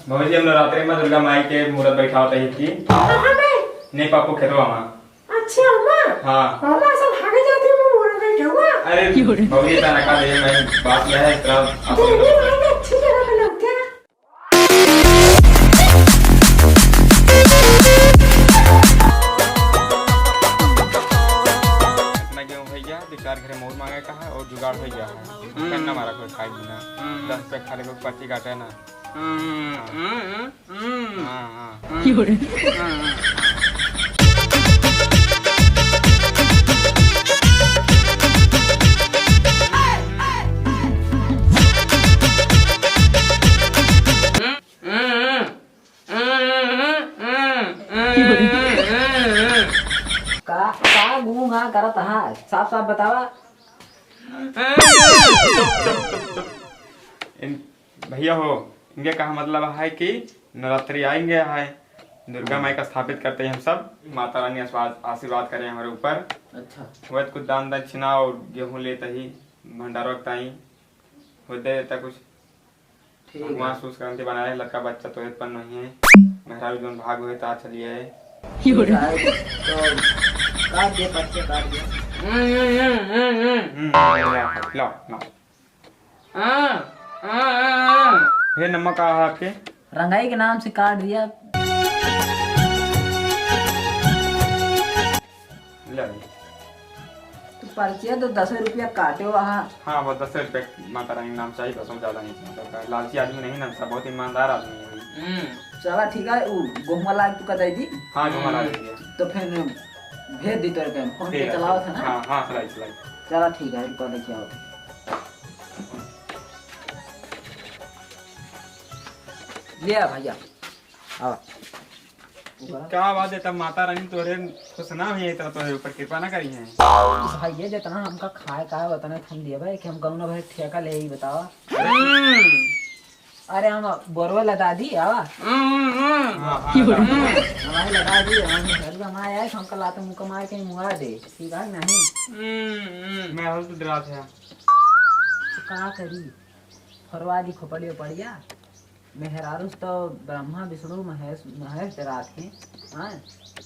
भौजी हम नवरात्रि में दुर्गा माई के मूर्त बैठा होता ही थी नहीं पापू खेतवा में। अच्छा अम्मा हाँ अम्मा सब भागे जाते हैं मूर्त बैठा हुआ। अरे भौजी इतना नका दे मैं बात यह है इतना देवी माई ने अच्छी जगह पे लगते हैं। इतना क्यों भैया बेकार घरे मोर मांगे कहा और जुगाड़ हो गया है करना हमारा कोई खाई ना 10 पे खाने को पर्ची काटे ना। का गूंगा करत हा साफ साफ बतावा। भैया हो इनके कहा मतलब है कि नवरात्रि आएंगे है दुर्गा माई का स्थापित करते हैं हम सब माता रानी आशीर्वाद करें हमारे ऊपर। अच्छा वह कुछ दान दक्षिणा और गेहूं लेता ही भंडारा ताई हो देता कुछ भगवान सूस क्रांति बनाए लड़का बच्चा तो उत्पन्न नहीं है मेहरा जो भाग हुए ता चलिए तो काट दे बच्चे काट दे। लो ये नमक कहा है आपके रंगाई के नाम से काट दिया। ले तो पर्चिया तो 10 रुपया काटे वहाँ। हाँ वो 10 रुपये माता रानी नाम चाहिए बस ज्यादा नहीं मतलब लालची आदमी नहीं ना सब बहुत ईमानदार आदमी है। चला ठीक है गेहूं वाला तू का दे दी। हाँ जो हमारा दीजिए तो फिर भेज दी तेरे पे फोन पे चलाओ था ना। हाँ हाँ चलाई चला ठीक है रुको देखिए आओ लिया भैया आओ। क्या बात है तब माता रानी तोरे खुश ना हुई तो तोरे ऊपर कृपा ना करी है भाई ये जितना हमका खाए का बताना हम दिए भाई कि हम कहूँ भाई ठेका ले ही बतावा। अरे हम बोरवा लगा दी आवा हमारे लगा दी हमारे आए हमका लाते मुँह मार के मुँगा दे ठीक है नहीं। मैं हो तो डरा था का करी फरवा दी खोपड़ियो पड़िया मेहरारूस तो ब्रह्मा विष्णु महेश महेश डरा थे। हाँ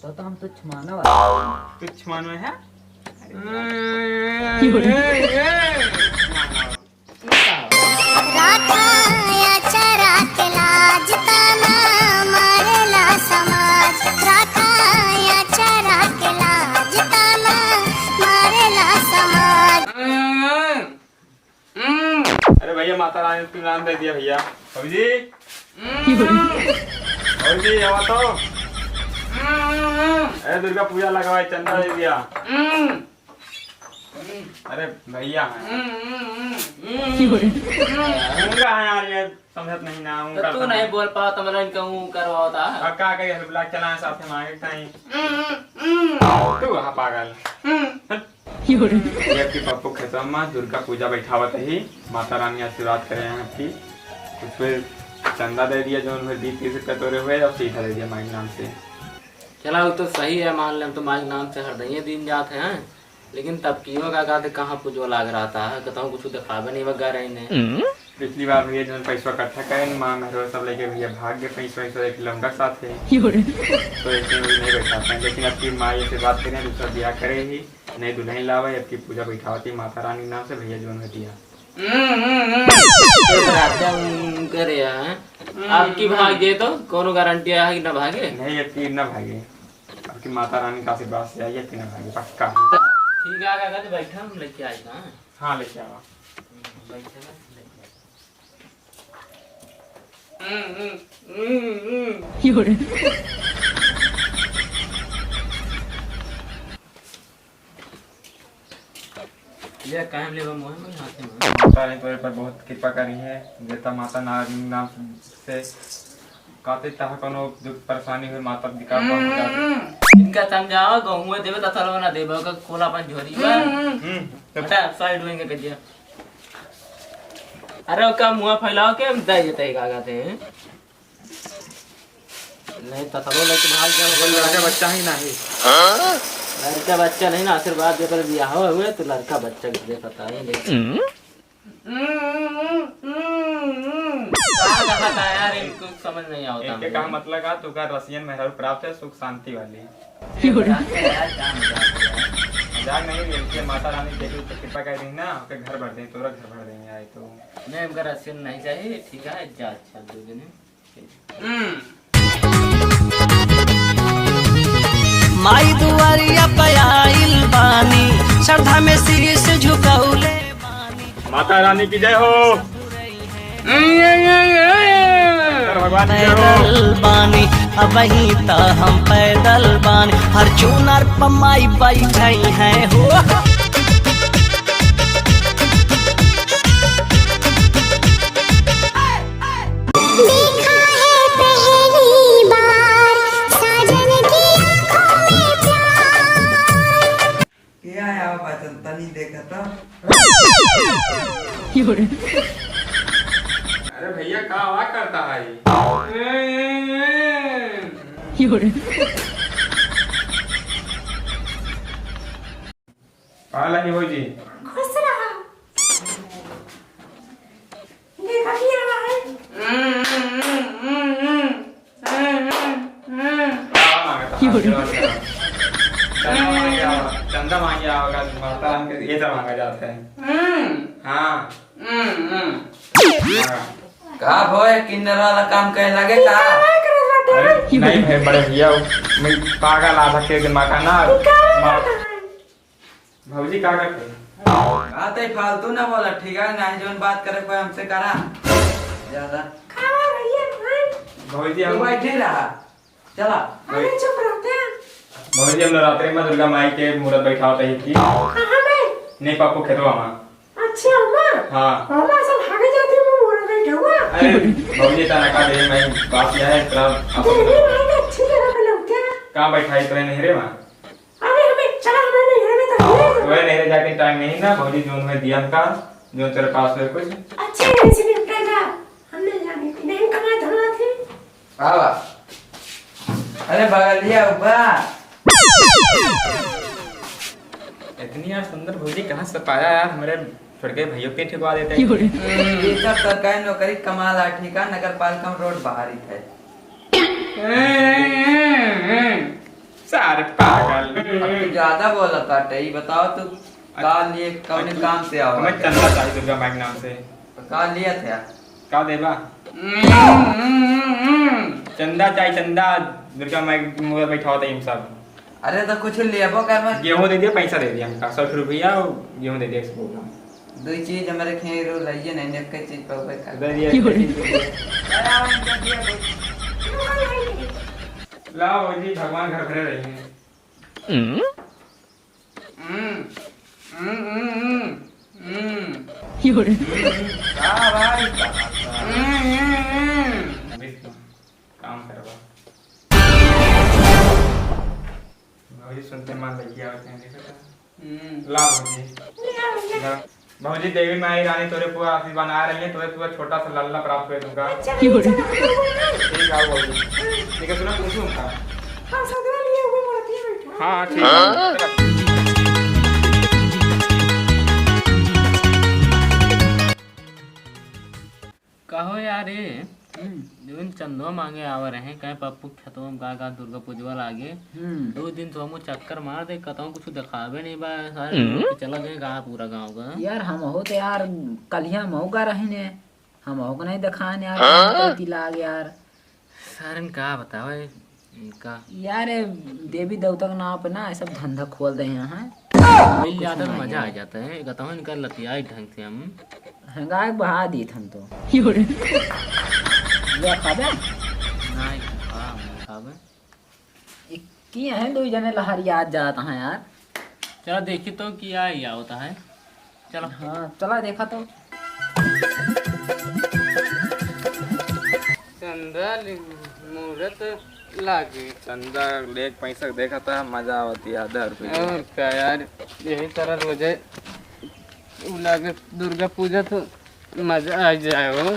तो हम तुच्छ मानव तुच्छ मानव है। अरे भैया माता रानी उसको नाम दे दिया भैया जी आवा तो अरे दुर्गा पूजा लगवाए चंदा दे दिया। अरे भैया उनका है यार ये समझत नहीं ना उनका तू नहीं बोल पाओ तो मतलब कहूँ करवाओ था का कही हेल्प लाग चला साथ में मांगे नहीं तू हाँ पागल आपकी पप्पू खेतवा में दुर्गा पूजा बैठावत ही माता रानी आशीर्वाद करे हैं आपकी कुछ फिर चंदा दे दिया जो उन्हें 20-30 रुपये तोड़े हुए और सीधा दे दिया माई नाम से। चला वो तो सही है मान ले हम तो माई नाम से हरदइये दिन जाते हैं लेकिन तब कियो का कहते कहाँ पूजो लाग रहा था कहता कुछ दिखावे नहीं बगा रही ने। पिछली बार भैया जो पैसा इकट्ठा करे माँ मेहरो सब लेके भैया भाग गए पैसा एक लौंडा साथ है तो ऐसे नहीं बैठा पाए लेकिन अब की माँ ये बात करें दूसरा ब्याह करे ही नहीं दुल्हन लावे अब की पूजा बैठावती माता रानी नाम से भैया जो ने दिया करे आपकी भागे तो कोनो गारंटी है कि न भागे नहीं अब की न भागे अब की माता रानी का आशीर्वाद से आई न भागे पक्का ठीक है आगा तो बैठा हम लेके आए ना। हाँ लेके आवा ये काहे ले मोह में हाथ में माता रानी तोरे पर बहुत कृपा करी है देता माता नाम से काते तह कोनो दुख परेशानी हुई माता दिखा इनका समझाओ गहुए देवे तथा ना देवे का कोला पन झोरी बा बेटा साइड होएंगे कजिया। अरे का मुंह फैलाओ के दे देते का कहते हैं नहीं तथा लेके भाग जा लड़का बच्चा ही नहीं लड़का बच्चा नहीं ना आशीर्वाद देकर दिया हुए तो लड़का बच्चा दे पता है लेकिन बता यार, इनको समझ नहीं आता इनके कहा मतलब का तू का रसियन मेहरारू प्राप्त है सुख शांति वाली। मजाक नहीं, इनके माता रानी के कृपा कर दी ना, उसके घर भर दें, तोरा घर भर देंगे आए तो। नहीं हमका रसियन नहीं चाहिए, ठीक है जा अच्छा 2 दिन। माई दुआरिया पयाइल बानी, श्रद्धा में शीश झुकौले बानी। माता रानी की जय हो, भगवान की जय हो। पैदल बानी अब ही त हम पैदल बानी, हर चूनर पमाई बैठई हैं हो। क्या है आप बचन तनी देखा था? अरे भैया का आवाज करता है पाला ही हो जी। खुश रहा। देखा क्या है? चंदा मांगे आओगा, माता रानी के ये सब मांगा जाता है। हाँ का भोए किन्नर वाला काम कहे लगे का? अरे नहीं भाई बड़े भैया, मैं पागल आधा के दिमाग का ना। भौजी का करते आते फालतू ना बोला, ठीक है ना? जोन बात करे कोई हमसे करा ज्यादा। खावा भैया भाई। भौजी तू हम बैठे रहा, चला। अरे चुप रहते हैं। भौजी हम नवरात्रि में दुर्गा माई के मूर्त बैठा होता ही थी। कहाँ में? नहीं पापू खेतवा में। अच्छा अम्मा। हाँ अम्मा सब भागे जाते हैं, वो मोड़ बैठा हुआ। अरे भौजी तना का दे मैं बात किया है तेरा तेरी माँ ने अच्छी जगह पे लगते हैं। कहाँ बैठाई तो नहीं रे माँ। अरे हमें चला, हमें नहीं हमें तो वह नहीं जाके टाइम नहीं ना भौजी जोन में दिया का जो तेरे पास है कुछ। अच्छे ढंग से निपटा जा। हमने जाने की नहीं कमाई धरना थी। बाबा अरे बगलिया उपा इतनी यार सुंदर भौजी कहाँ से पाया यार, हमारे छोड़ के भैया के ठिकवा देते हैं। ये सब सरकारी नौकरी कमाला, ठीक है? नगर पालिका में रोड बाहरी है। सारे पागल। अब तू ज्यादा बोला था, ये बताओ तू का लिए कौन काम से आओ? हमें चंदा चाहिए दुर्गा माई के नाम से। का लिया था? का देबा? चंदा चाहिए, चंदा दुर्गा माई के मूर्त बैठा होता है सब। अरे तो कुछ लेबो कर मत। गेहूं दे दिया, पैसा दे दिया हमका 100 रुपया गेहूं दे दिया इसको। दो चीज हमारे खेरो लाइए नहीं ने कई चीज पर ऊपर कर दे दिया। लाओ जी भगवान घर भरे रही हैं। हां भाई काम करवा भौजी सुनते मान भैया होते हैं देखो। ला भौजी भौजी देवी माई रानी तोरे पूरा आशीर्वाद बना रही है, तोरे पूरा छोटा सा लल्ला प्राप्त हुए तुमका। ठीक है भौजी, ठीक है सुनो पूछूं का। हाँ सदरा लिए हुए मोड़ती है बैठा। हाँ ठीक है। कहो यार ये जो इन चंदो मांगे आवर रहे कहे पप्पू खेतों में का दुर्गा पूजवा लागे 2 दिन तो हम चक्कर मार दे कहता हूँ कुछ दिखावे नहीं बा सारे लोग चला गए कहा पूरा गांव का। यार हम हो तो यार कलिया मऊ का रहे ने, हम हो को नहीं दिखान यार लाग यार। सारन का बताओ इनका यार ये देवी देवता के नाम पे ना सब धंधा खोल दे यहाँ मिल जाता तो मजा आ जाता है। कहता हूँ इनका लतियाई ढंग से हम हंगाए बहा दी हम तो ये खाबे नहीं खावे की है 2 जने लहरिया जाता है यार। चलो देखिए तो क्या या होता है। चलो हाँ चला देखा तो चंदा मुहूर्त लागे, चंदा लेक पैसा देखा था मजा आती है 1000 रुपये। और क्या यार यही तरह रोज लागे दुर्गा पूजा तो मजा आ जाए हो।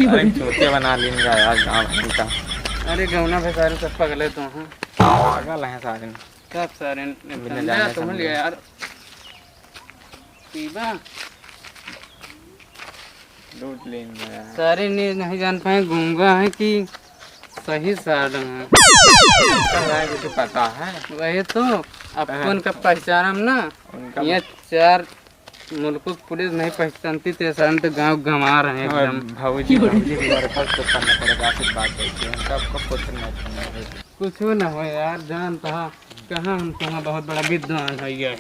अरे छोटे बना लेंगे यार गाँव का। अरे गौना पे सारे सब पगले तो हैं, पागल हैं सारे। सब सारे मिलने जाने तुम समझे। लिया यार पीबा लूट लेंगे यार। सारे नहीं जान पाए गूंगा है कि सही साधन है। तो पता है वही तो अपन का पहचान हम ना उनका ये 4 मुल्कों की पुलिस नहीं पहचानती थे सारे तो गाँव गंवा रहे हैं एकदम। भाऊजी की दरखास्त तो करना पड़ेगा आशीर्वाद देके उनका आपको पुत्र नहीं करना है। कुछ ना हो यार जान था कहाँ हम कहाँ बहुत बड़ा विद्वान है ये।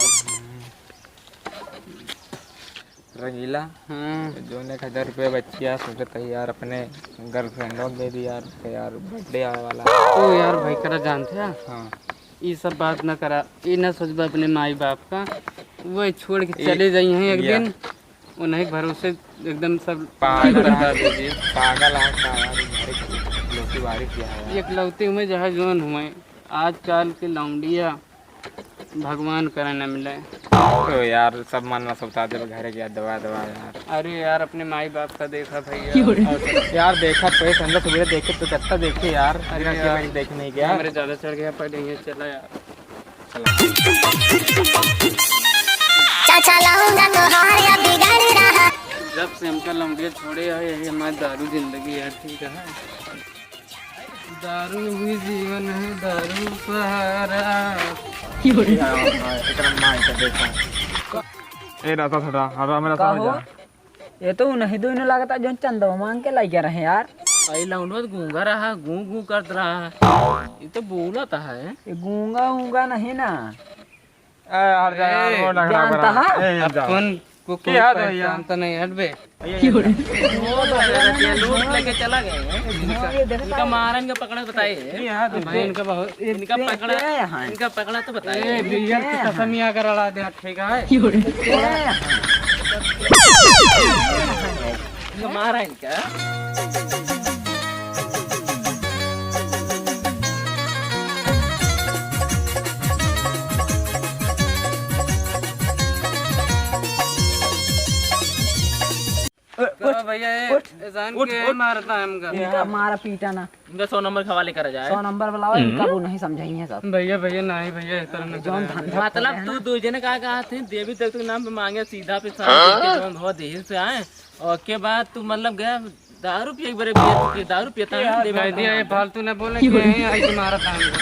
रंगीला जो ने 1000 रुपये बच्चिया सोचता है यार अपने गर्लफ्रेंडों दे दी यार उसका यार बर्थडे आने वाला है। तो यार भाई करा जानते हैं हाँ ये सब बात ना करा ये ना सोचबा अपने माई बाप का वो छोड़ के चले जाई हैं एक दिन उन्हें भरोसे एकदम सब पागल बता दीजिए। पागल है का यार लोकी बारी किया है एक लौते हुए जहाँ जोन हुए आजकल के लौंडिया भगवान करे न मिले। तो यार सब मानना सबता दे घर गया दवा यार। अरे यार अपने माई बाप का देखा भैया यार देखा तो संडे सुबह देखे तो कितना देखे यार। अरे अरे यार, देख नहीं गया मेरे ज्यादा चढ़ गया पड़ेंगे चला यार। चाचा लाऊंगा तो हार बिगड़ रहा। जब से हमका लौंडिया छोड़े है यही हमारी दारू जिंदगी है। ठीक है दारू भी जीवन है दारू सहारा। ए राता थोड़ा हरा मेरा का समझ हो? जा ये तो नहीं दो इन्हें लगता जो चंदो मांग के लाई रहे यार। आई लौंडवा तो गूंगा रहा गूं गूं करत रहा है। ये तो बोलता है। ये गूंगा ऊंगा नहीं ना ए हट जा यार वो लग रहा जानता है? ए जा अपन को कोई क्या है भैया? पहचानता नहीं हट बे। लूट लेके चला गए इनका मारन का पकड़ा बताइए। भाई इनका बहुत इनका पकड़ा यहाँ इनका पकड़ा तो ए बताइए। बियर की कसम ही आकर अड़ा दे ठीक है। इनका मारा इनका तो भैया एहसान के मारता है हमका। इनका मारा पीटा ना इनका 100 नंबर खवाले करा जाए। 100 नंबर बुलाओ इनका वो नहीं समझाएंगे सब। भैया भैया नहीं भैया इस तरह जौन नहीं धंधा मतलब तू दो जने कहा थे देवी देवता के नाम पे मांगे सीधा पे साथ हो देही से आए और के बाद तू मतलब गया दारू पिए एक बार दारू पीता है कह दिया ये फालतू न बोले कि यहीं आई के मारता है हमको।